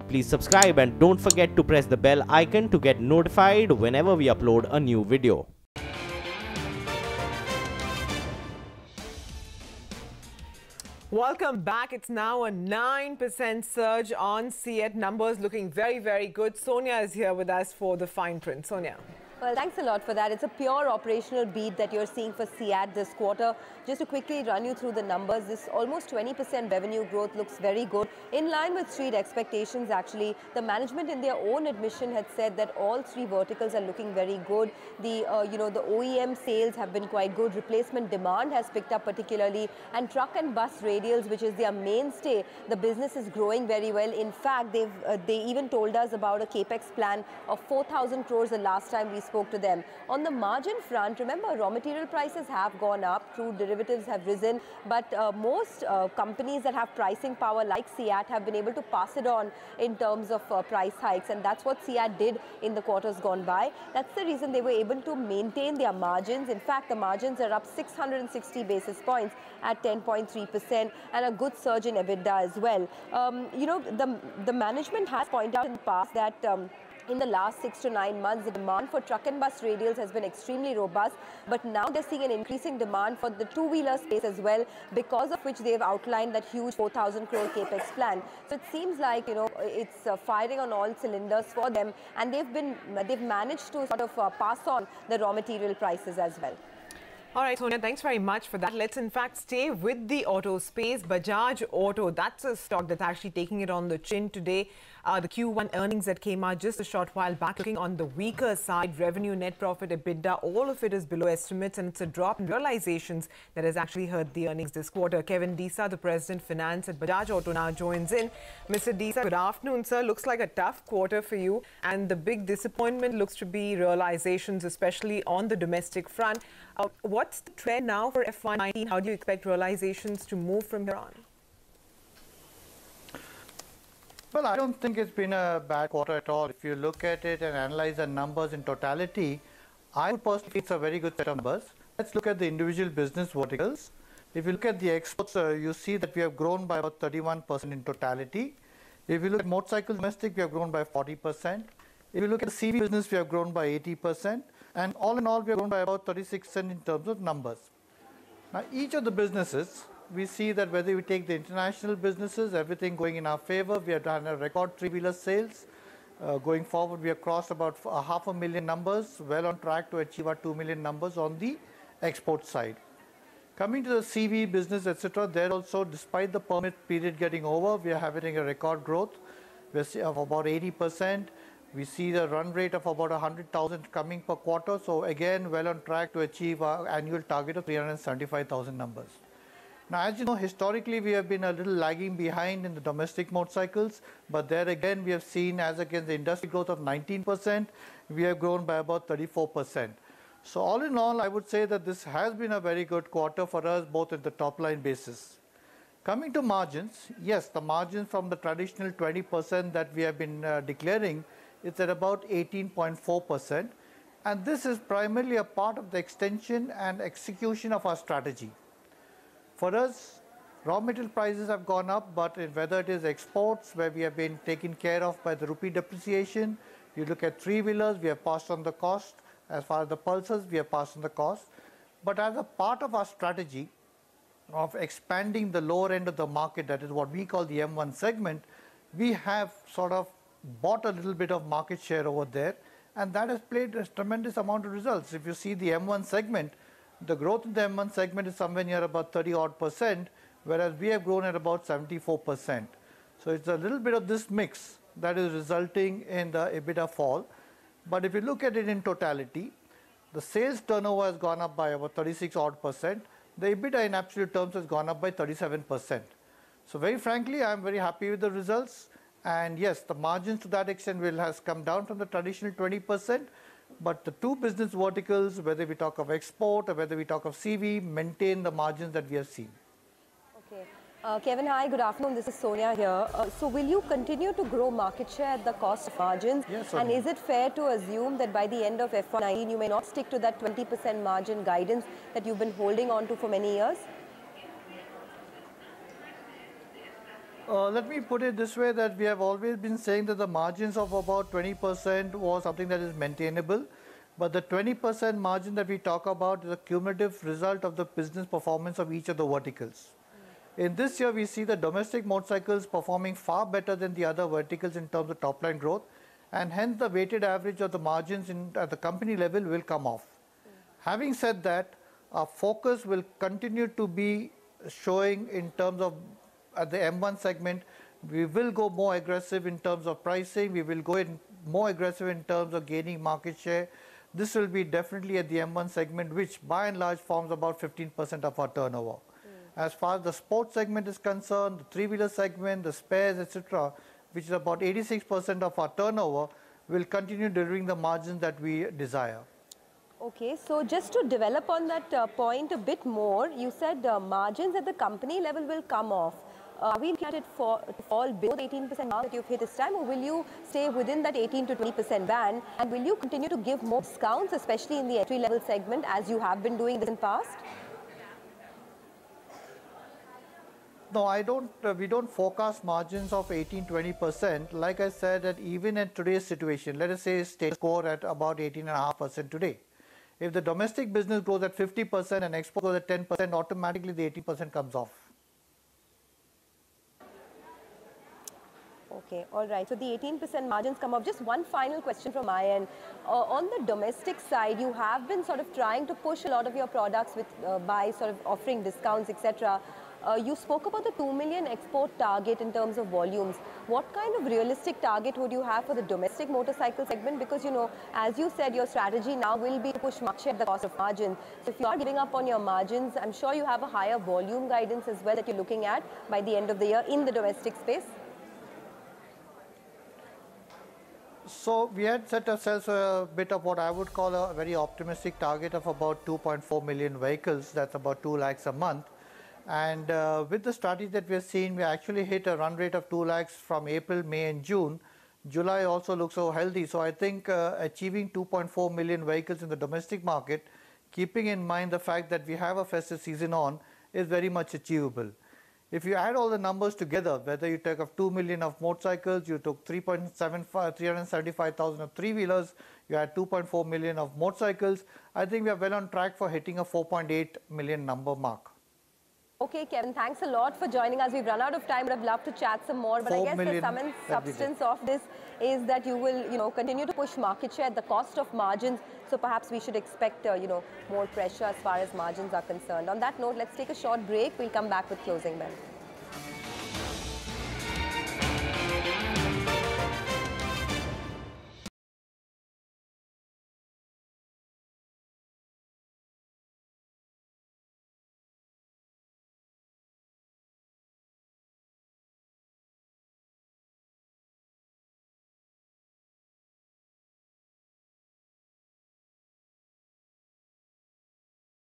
Please subscribe and don't forget to press the bell icon to get notified whenever we upload a new video. Welcome back. It's now a 9% surge on Ceat. Numbers looking very, very good. Sonia is here with us for the fine print. Sonia. Well, thanks a lot for that. It's a pure operational beat that you're seeing for Ceat this quarter. Just to quickly run you through the numbers, this almost 20% revenue growth looks very good. In line with street expectations, actually, the management in their own admission had said that all three verticals are looking very good. The OEM sales have been quite good. Replacement demand has picked up particularly. And truck and bus radials, which is their mainstay, the business is growing very well. In fact, they even told us about a capex plan of 4,000 crores the last time we spoke to them. On the margin front, remember, raw material prices have gone up, crude derivatives have risen, but most companies that have pricing power like Ceat have been able to pass it on in terms of price hikes, and that's what Ceat did in the quarters gone by. That's the reason they were able to maintain their margins. In fact, the margins are up 660 basis points at 10.3% and a good surge in EBITDA as well. The management has pointed out in the past that in the last 6 to 9 months, the demand for truck and bus radials has been extremely robust, but now they're seeing an increasing demand for the two-wheeler space as well, because of which they've outlined that huge 4,000 crore capex plan. So it seems like, it's firing on all cylinders for them, and they've managed to sort of pass on the raw material prices as well. All right, Sonia, thanks very much for that. Let's in fact stay with the auto space. Bajaj Auto, that's a stock that's actually taking it on the chin today. The Q1 earnings that came out just a short while back looking on the weaker side. Revenue, net profit, EBITDA, all of it is below estimates, and it's a drop in realizations that has actually hurt the earnings this quarter. Kevin Disa, the President Finance at Bajaj Auto, now joins in. Mr. Disa, good afternoon, sir. Looks like a tough quarter for you, and the big disappointment looks to be realizations, especially on the domestic front. What's the trend now for FY19? How do you expect realizations to move from here on? Well, I don't think it's been a bad quarter at all. If you look at it and analyze the numbers in totality, I would personally think it's a very good set of numbers. Let's look at the individual business verticals. If you look at the exports, you see that we have grown by about 31% in totality. If you look at motorcycle domestic, we have grown by 40%. If you look at the CV business, we have grown by 80%. And all in all, we have grown by about 36% in terms of numbers. Now, each of the businesses, we see that whether we take the international businesses, everything going in our favor. We have done a record three-wheeler sales. Going forward, we have crossed about 500,000 numbers, well on track to achieve our 2 million numbers on the export side. Coming to the CV business, etc., there also, despite the permit period getting over, we are having a record growth. We are of about 80%. We see the run rate of about 100,000 coming per quarter. So again, well on track to achieve our annual target of 375,000 numbers. Now, as you know, historically, we have been a little lagging behind in the domestic motorcycles, but there again, we have seen, as against the industry growth of 19%, we have grown by about 34%. So all in all, I would say that this has been a very good quarter for us, both at the top line basis. Coming to margins, yes, the margins from the traditional 20% that we have been declaring, it's at about 18.4%. And this is primarily a part of the extension and execution of our strategy. For us, raw material prices have gone up, but whether it is exports, where we have been taken care of by the rupee depreciation, you look at three-wheelers, we have passed on the cost. As far as the pulsars, we have passed on the cost. But as a part of our strategy of expanding the lower end of the market, that is what we call the M1 segment, we have sort of bought a little bit of market share over there, and that has played a tremendous amount of results. If you see the M1 segment, the growth in the M1 segment is somewhere near about 30-odd%, whereas we have grown at about 74%. So it's a little bit of this mix that is resulting in the EBITDA fall. But if you look at it in totality, the sales turnover has gone up by about 36-odd%. The EBITDA in absolute terms has gone up by 37%. So very frankly, I am very happy with the results. And yes, the margins to that extent has come down from the traditional 20%. But the two business verticals, whether we talk of export or whether we talk of CV, maintain the margins that we have seen. Okay. Kevin, hi, good afternoon. This is Sonia here. So will you continue to grow market share at the cost of margins? Yes, and is it fair to assume that by the end of FY19, you may not stick to that 20% margin guidance that you've been holding on to for many years? Let me put it this way, that we have always been saying that the margins of about 20% was something that is maintainable. But the 20% margin that we talk about is a cumulative result of the business performance of each of the verticals. In this year, we see the domestic motorcycles performing far better than the other verticals in terms of top line growth. And hence the weighted average of the margins at the company level will come off. Having said that, our focus will continue to be showing in terms of at the M1 segment, we will go more aggressive in terms of pricing. We will go in more aggressive in terms of gaining market share. This will be definitely at the M1 segment, which by and large forms about 15% of our turnover. As far as the sports segment is concerned, the three-wheeler segment, the spares, etc., which is about 86% of our turnover, will continue delivering the margins that we desire. Okay, so just to develop on that point a bit more, you said margins at the company level will come off. Are we looking at it to fall below the 18% mark that you've hit this time, or will you stay within that 18 to 20% band, and will you continue to give more discounts, especially in the entry-level segment, as you have been doing this in the past? No, I don't. We don't forecast margins of 18-20%. Like I said, that even in today's situation, let us say state score at about 18.5% today. If the domestic business grows at 50% and export goes at 10%, automatically the 18% comes off. Okay, all right. So the 18% margins come up. Just one final question from my end. On the domestic side, you have been sort of trying to push a lot of your products with by sort of offering discounts, etc. You spoke about the 2 million export target in terms of volumes. What kind of realistic target would you have for the domestic motorcycle segment? Because, you know, as you said, your strategy now will be to push market share at the cost of margins. So if you are giving up on your margins, I'm sure you have a higher volume guidance as well that you're looking at by the end of the year in the domestic space. So we had set ourselves a bit of what I would call a very optimistic target of about 2.4 million vehicles. That's about 2 lakhs a month. And with the strategy that we are seeing, we actually hit a run rate of 2 lakhs from April, May and June. July also looks so healthy. So I think achieving 2.4 million vehicles in the domestic market, keeping in mind the fact that we have a festive season on, is very much achievable. If you add all the numbers together, whether you take of 2 million of motorcycles, you took 375,000 of three-wheelers, you had 2.4 million of motorcycles, I think we are well on track for hitting a 4.8 million number mark. Okay, Kevin, thanks a lot for joining us. We've run out of time, but I'd love to chat some more. But I guess the sum and substance of this is that you will, continue to push market share at the cost of margins. So perhaps we should expect, more pressure as far as margins are concerned. On that note, let's take a short break. We'll come back with closing bell.